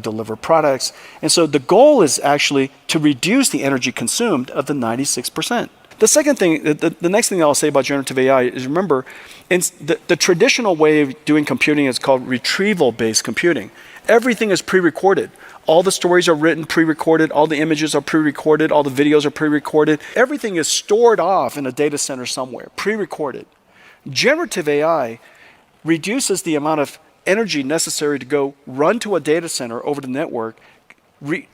deliver products. And so the goal is actually to reduce the energy consumed of the 96%. The second thing, the next thing I'll say about generative AI is, remember, the traditional way of doing computing is called retrieval-based computing. Everything is pre-recorded. All the stories are written pre-recorded, all the images are pre-recorded, all the videos are pre-recorded. Everything is stored off in a data center somewhere, pre-recorded. Generative AI reduces the amount of energy necessary to go run to a data center over the network,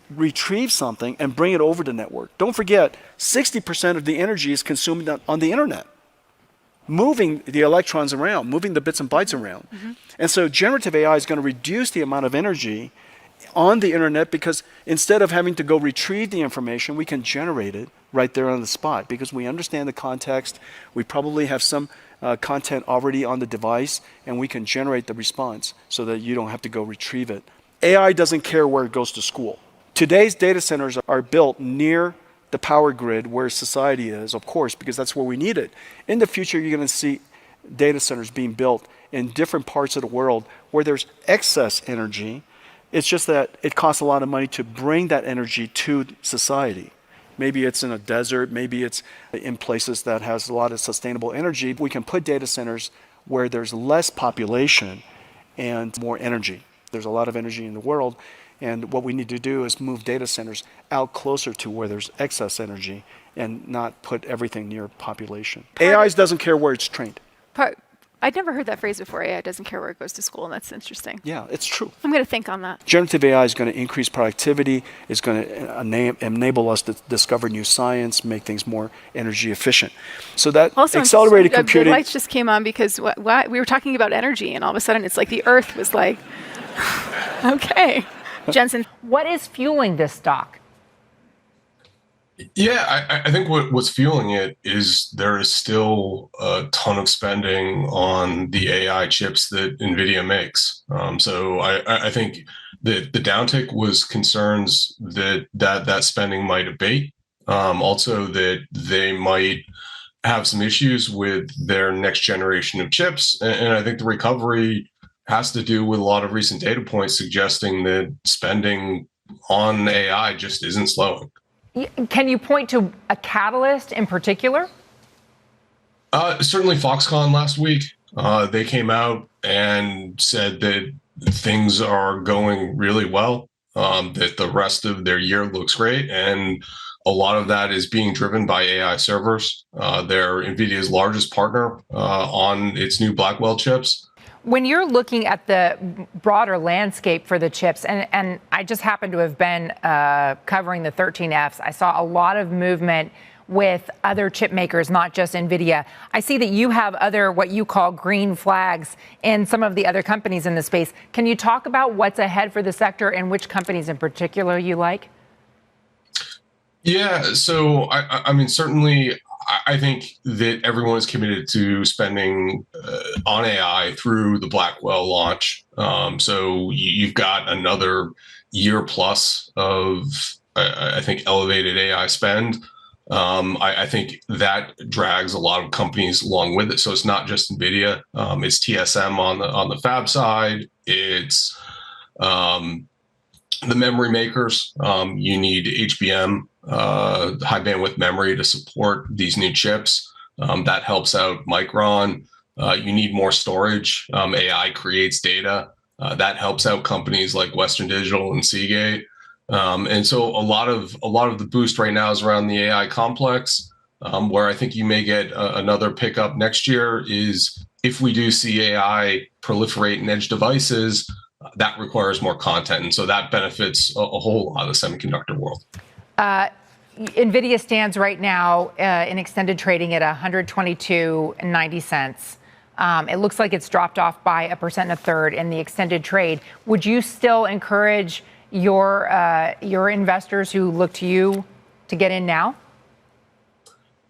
retrieve something, and bring it over the network. Don't forget, 60% of the energy is consumed on the internet, moving the electrons around, moving the bits and bytes around. And so generative AI is going to reduce the amount of energy on the internet, because instead of having to go retrieve the information, we can generate it right there on the spot, because we understand the context. We probably have some content already on the device, and we can generate the response so that you don't have to go retrieve it. AI doesn't care where it goes to school. Today's data centers are built near the power grid where society is, of course, because that's where we need it. In the future, you're going to see data centers being built in different parts of the world where there's excess energy. It's just that it costs a lot of money to bring that energy to society. Maybe it's in a desert, maybe it's in places that has a lot of sustainable energy. We can put data centers where there's less population and more energy. There's a lot of energy in the world, and what we need to do is move data centers out closer to where there's excess energy and not put everything near population. AI doesn't care where it's trained. I'd never heard that phrase before. AI doesn't care where it goes to school, and that's interesting. Yeah, it's true. I'm going to think on that. Generative AI is going to increase productivity. It's going to enable us to discover new science, make things more energy efficient. So that also, accelerated computing. The lights just came on because we were talking about energy, and all of a sudden it's like the Earth was like, okay. Jensen, what is fueling this stock? Yeah, I think what's fueling it is there is still a ton of spending on the AI chips that NVIDIA makes. So I think that the downtick was concerns that spending might abate. Also that they might have some issues with their next generation of chips. And I think the recovery has to do with a lot of recent data points suggesting that spending on AI just isn't slowing. Can you point to a catalyst in particular? Certainly Foxconn last week. They came out and said that things are going really well, that the rest of their year looks great. And a lot of that is being driven by AI servers. They're NVIDIA's largest partner on its new Blackwell chips. When you're looking at the broader landscape for the chips, and I just happen to have been covering the 13Fs, I saw a lot of movement with other chip makers, not just NVIDIA. I see that you have other, what you call green flags in some of the other companies in the space. Can you talk about what's ahead for the sector and which companies in particular you like? Yeah, so I mean, certainly I think that everyone is committed to spending on AI through the Blackwell launch. So you've got another year plus of, I think, elevated AI spend. I think that drags a lot of companies along with it. So it's not just NVIDIA. It's TSM on the fab side. It's the memory makers. You need HBM, high bandwidth memory, to support these new chips. That helps out Micron. You need more storage. AI creates data. That helps out companies like Western Digital and Seagate. And so a lot of the boost right now is around the AI complex. Where I think you may get another pickup next year is if we do see AI proliferate in edge devices. That requires more content, and so that benefits a whole lot of the semiconductor world. NVIDIA stands right now in extended trading at $122.90. It looks like it's dropped off by 1.33% in the extended trade. Would you still encourage your investors who look to you to get in now?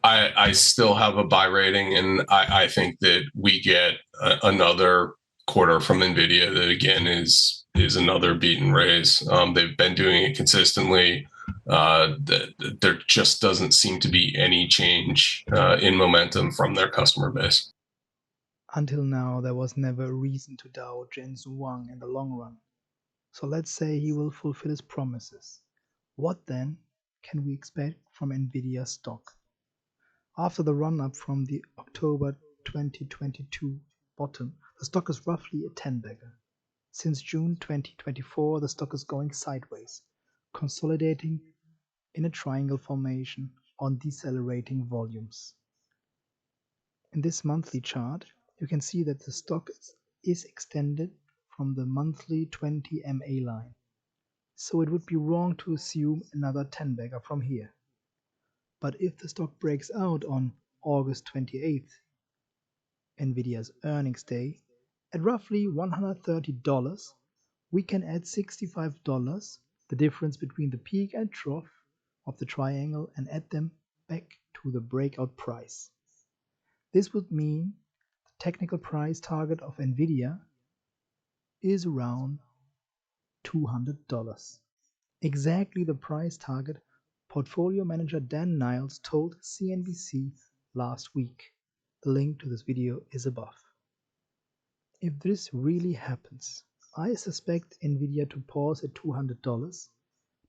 I still have a buy rating, and I think that we get another quarter from NVIDIA that again is another beat and raise. They've been doing it consistently. There just doesn't seem to be any change in momentum from their customer base. Until now, there was never a reason to doubt Jensen Huang in the long run. So let's say he will fulfill his promises. What then can we expect from NVIDIA stock? After the run-up from the October 2022 bottom, the stock is roughly a 10-bagger. Since June 2024, the stock is going sideways, consolidating in a triangle formation on decelerating volumes. In this monthly chart, you can see that the stock is extended from the monthly 20 MA line. So it would be wrong to assume another 10-bagger from here. But if the stock breaks out on August 28th, NVIDIA's earnings day, at roughly $130, we can add $65, the difference between the peak and trough of the triangle, and add them back to the breakout price. This would mean the technical price target of NVIDIA is around $200. Exactly the price target portfolio manager Dan Niles told CNBC last week. The link to this video is above. If this really happens, I suspect NVIDIA to pause at $200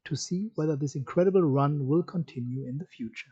to see whether this incredible run will continue in the future.